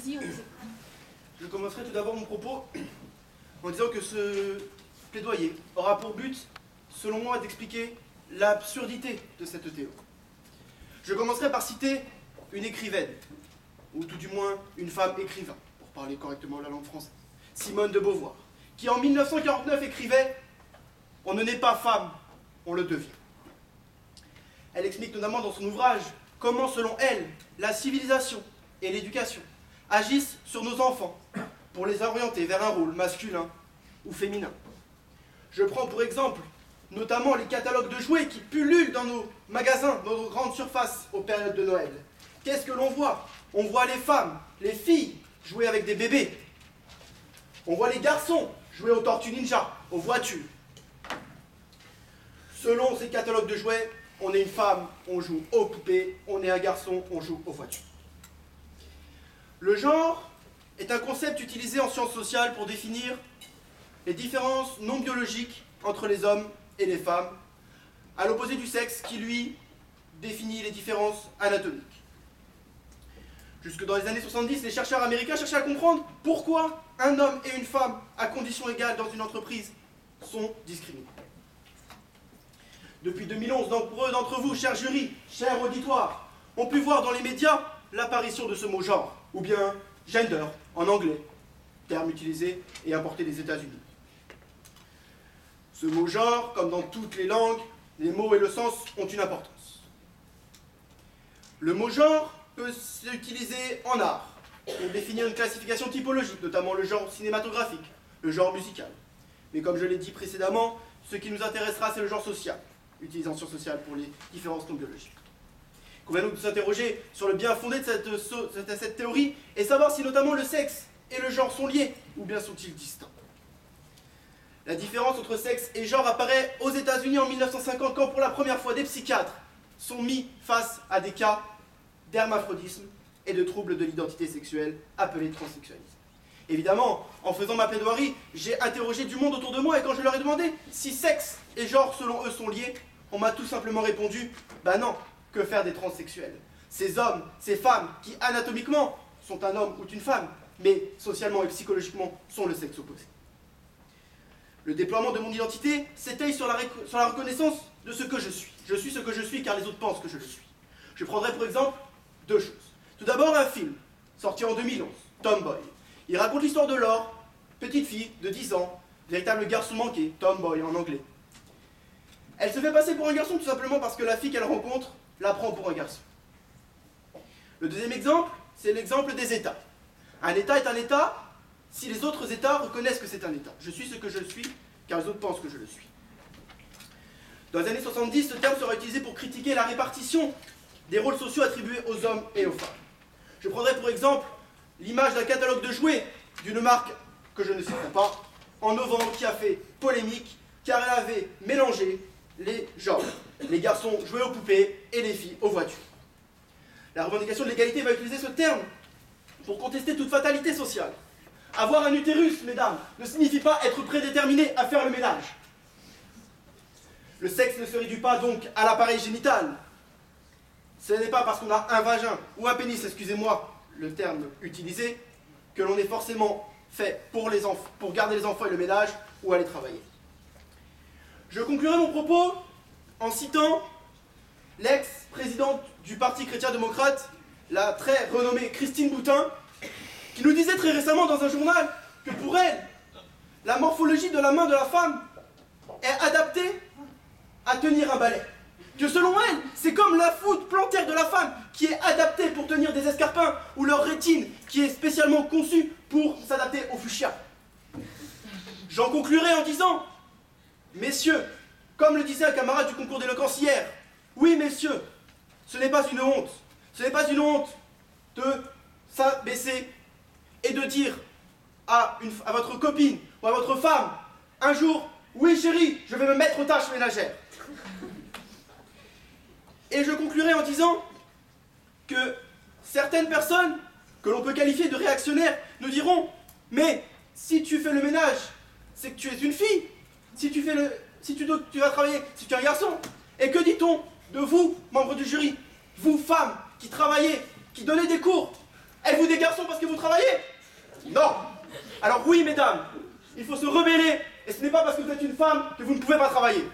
allez-y, on vous écoute. Je commencerai tout d'abord mon propos en disant que ce plaidoyer aura pour but, selon moi, d'expliquer l'absurdité de cette théorie. Je commencerai par citer une écrivaine, ou tout du moins une femme écrivain, pour parler correctement la langue française, Simone de Beauvoir, qui en 1949 écrivait « On ne naît pas femme, on le devient ». Elle explique notamment dans son ouvrage comment, selon elle, la civilisation et l'éducation agissent sur nos enfants pour les orienter vers un rôle masculin ou féminin. Je prends pour exemple notamment les catalogues de jouets qui pullulent dans nos magasins, dans nos grandes surfaces aux périodes de Noël. Qu'est-ce que l'on voit? On voit les femmes, les filles jouer avec des bébés. On voit les garçons jouer aux tortues ninja, aux voitures. Selon ces catalogues de jouets, on est une femme, on joue aux poupées, on est un garçon, on joue aux voitures. Le genre est un concept utilisé en sciences sociales pour définir les différences non biologiques entre les hommes et les femmes, à l'opposé du sexe qui, lui, définit les différences anatomiques. Jusque dans les années 70, les chercheurs américains cherchaient à comprendre pourquoi un homme et une femme, à conditions égales dans une entreprise, sont discriminés. Depuis 2011, nombreux d'entre vous, chers jurys, chers auditoires, ont pu voir dans les médias l'apparition de ce mot genre, ou bien gender en anglais, terme utilisé et importé des États-Unis. Ce mot genre, comme dans toutes les langues, les mots et le sens ont une importance. Le mot genre peut s'utiliser en art, pour définir une classification typologique, notamment le genre cinématographique, le genre musical. Mais comme je l'ai dit précédemment, ce qui nous intéressera, c'est le genre social, utilisé en sciences sociales pour les différences non biologiques. Il convient donc de s'interroger sur le bien fondé de cette théorie et savoir si notamment le sexe et le genre sont liés, ou bien sont-ils distincts. La différence entre sexe et genre apparaît aux États-Unis en 1950 quand pour la première fois des psychiatres sont mis face à des cas d'hermaphrodisme et de troubles de l'identité sexuelle appelés transsexualisme. Évidemment, en faisant ma plaidoirie, j'ai interrogé du monde autour de moi et quand je leur ai demandé si sexe et genre selon eux sont liés, on m'a tout simplement répondu « Bah non, que faire des transsexuels? Ces hommes, ces femmes qui anatomiquement sont un homme ou une femme, mais socialement et psychologiquement sont le sexe opposé. » Le déploiement de mon identité s'étaye sur la reconnaissance de ce que je suis. Je suis ce que je suis car les autres pensent que je le suis. Je prendrai pour exemple deux choses. Tout d'abord un film, sorti en 2011, Tomboy. Il raconte l'histoire de Laure, petite fille de 10 ans, véritable garçon manqué, Tomboy en anglais. Elle se fait passer pour un garçon tout simplement parce que la fille qu'elle rencontre la prend pour un garçon. Le deuxième exemple, c'est l'exemple des États. Un État est un État si les autres États reconnaissent que c'est un État. Je suis ce que je suis, car les autres pensent que je le suis. Dans les années 70, ce terme sera utilisé pour critiquer la répartition des rôles sociaux attribués aux hommes et aux femmes. Je prendrai pour exemple l'image d'un catalogue de jouets d'une marque que je ne citerai pas, en novembre, qui a fait polémique, car elle avait mélangé les genres. Les garçons jouaient aux poupées et les filles aux voitures. La revendication de l'égalité va utiliser ce terme pour contester toute fatalité sociale. Avoir un utérus, mesdames, ne signifie pas être prédéterminé à faire le ménage. Le sexe ne se réduit pas donc à l'appareil génital. Ce n'est pas parce qu'on a un vagin ou un pénis, excusez-moi le terme utilisé, que l'on est forcément fait pour garder les enfants et le ménage ou aller travailler. Je conclurai mon propos en citant l'ex-présidente du Parti chrétien-démocrate, la très renommée Christine Boutin, qui nous disait très récemment dans un journal que pour elle, la morphologie de la main de la femme est adaptée à tenir un balai. Que selon elle, c'est comme la voûte plantaire de la femme qui est adaptée pour tenir des escarpins ou leur rétine qui est spécialement conçue pour s'adapter au fuchsia. J'en conclurai en disant, messieurs, comme le disait un camarade du concours d'éloquence hier, oui messieurs, ce n'est pas une honte. Ce n'est pas une honte de s'abaisser et de dire à votre copine ou à votre femme, un jour, oui chérie, je vais me mettre aux tâches ménagères. Et je conclurai en disant que certaines personnes, que l'on peut qualifier de réactionnaires, nous diront, mais si tu fais le ménage, c'est que tu es une fille. Si tu vas travailler, si tu es un garçon. Et que dit-on de vous, membres du jury, vous femmes qui travaillez, qui donnez des cours Êtes-vous des garçons parce que vous travaillez? Non. Alors oui, mesdames, il faut se rebeller, et ce n'est pas parce que vous êtes une femme que vous ne pouvez pas travailler.